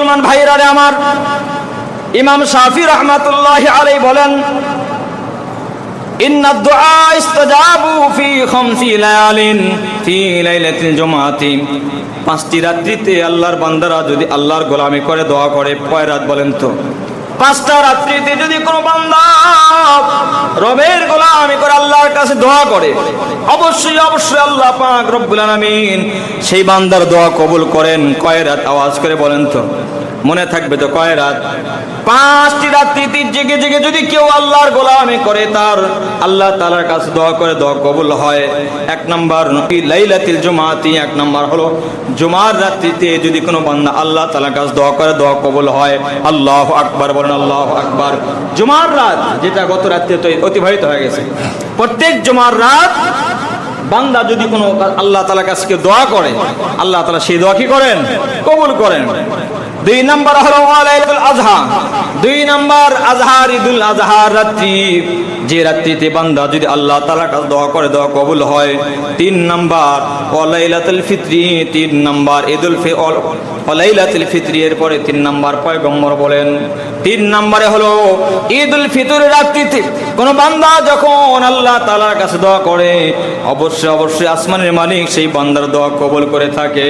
মুসলমান ভাইরা রে আমার, ইমাম শাফি রাহমাতুল্লাহি আলাইহি বলেন, ইন্না দুআ ইস্তাজাবু ফি খামসি লায়ালিন ফি লাইলাতিল জুমআতি। 5টি রাত্রিতে আল্লাহর বান্দারা যদি আল্লাহর গোলামি করে দোয়া করে, কয় রাত বলেন তো? 5টা রাত্রিতে যদি কোনো বান্দা রবের গোলামি করে আল্লাহর কাছে দোয়া করে, অবশ্যই অবশ্যই আল্লাহ পাক রব্বুল আলামিন সেই বান্দার দোয়া কবুল করেন। কয় রাত? আওয়াজ করে বলেন তো, মনে থাকবে তো কয় রাত? 5টি রাত্রিতে জেগে জেগে যদি কেউ আল্লাহর গোলামি করে, তার আল্লাহ তাআলার কাছে দোয়া করে, দোয়া কবুল হয়। 1 নাম্বার লাইলাতুল জুমআতি, 1 নাম্বার হলো জুমার রাত্রিতে যদি কোনো বান্দা আল্লাহ তাআলার কাছে দোয়া করে, দোয়া কবুল হয়। আল্লাহু আকবার বলেন, আল্লাহু আকবার। জুমার রাত, যেটা গত রাত্রে তো অতিবাহিত হয়ে গেছে, প্রত্যেক জুমার রাত বান্দা যদি কোনো আল্লাহ তাআলার কাছে দোয়া করে, আল্লাহ তাআলা সেই দোয়া কি করেন? কবুল করেন। 2 নাম্বার হলো লাইলাতুল আযহা। 2 নাম্বার আযহার, ঈদুল আযহার রাত্রি, যে রাত্রিতে বান্দা যদি আল্লাহ তাআলার কাছে দোয়া করে, দোয়া কবুল হয়। 3 নাম্বার লাইলাতুল ফিতরি। 3 নাম্বার ঈদুল লাইলাতুল ফিতরি, এর পরে 3 নাম্বার পয়গম্বর বলেন। 3 নম্বরে হলো ঈদুল ফিতরের রাত্রিতে কোন বান্দা যখন আল্লাহ তাআলার কাছে দোয়া করে, অবশ্যই অবশ্যই আসমানের মালিক সেই বান্দার দোয়া কবুল করে থাকে।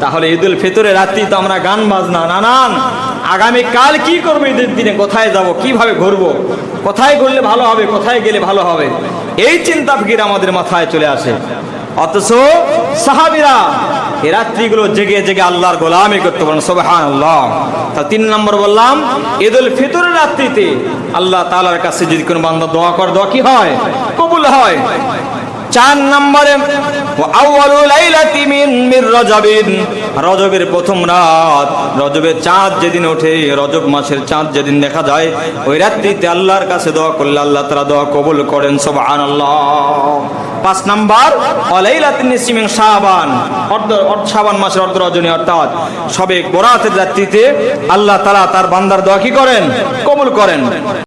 তাহলে ঈদুল ফিতরের রাত্রি তো আমরা গান বাজনা, নানান আগামী কাল কি করবো, ঈদের দিনে কোথায় যাব, কিভাবে ঘুরবো, কোথায় ঘুরলে ভালো হবে, কোথায় গেলে ভালো হবে, এই চিন্তা ফিকির আমাদের মাথায় চলে আসে। অথচ সাহাবীরা এই রাত্রিগুলো জেগে জেগে আল্লাহর গোলামি করতে পারেন। সুবহানাল্লাহ। তা 3 নম্বর বললাম, ঈদুল ফিতরের রাত্রিতে আল্লাহ তাআলার কাছে যদি কোনো বান্দা দোয়া করে, দোয়া কি হয়? কবুল হয়। 4 নম্বরে আউয়ালু লাইলাতি মিন রজবিন, রজবের প্রথম রাত, রজবের চাঁদ যেদিন ওঠে, রজব মাসের চাঁদ যেদিন দেখা যায়, ওই রাত্রিতে আল্লাহর কাছে দোয়া করলে আল্লাহ তাআলা দোয়া কবুল করেন। সুবহানাল্লাহ। 5 নাম্বার লাইলাতুন নিসফি মিন শাবান, শাবান মাসের অর্ধ রজনী, অর্থাৎ শবে বরাতের রাত্রিতে আল্লাহ তাআলা তার বান্দার দোয়া কি করেন? কবুল করেন।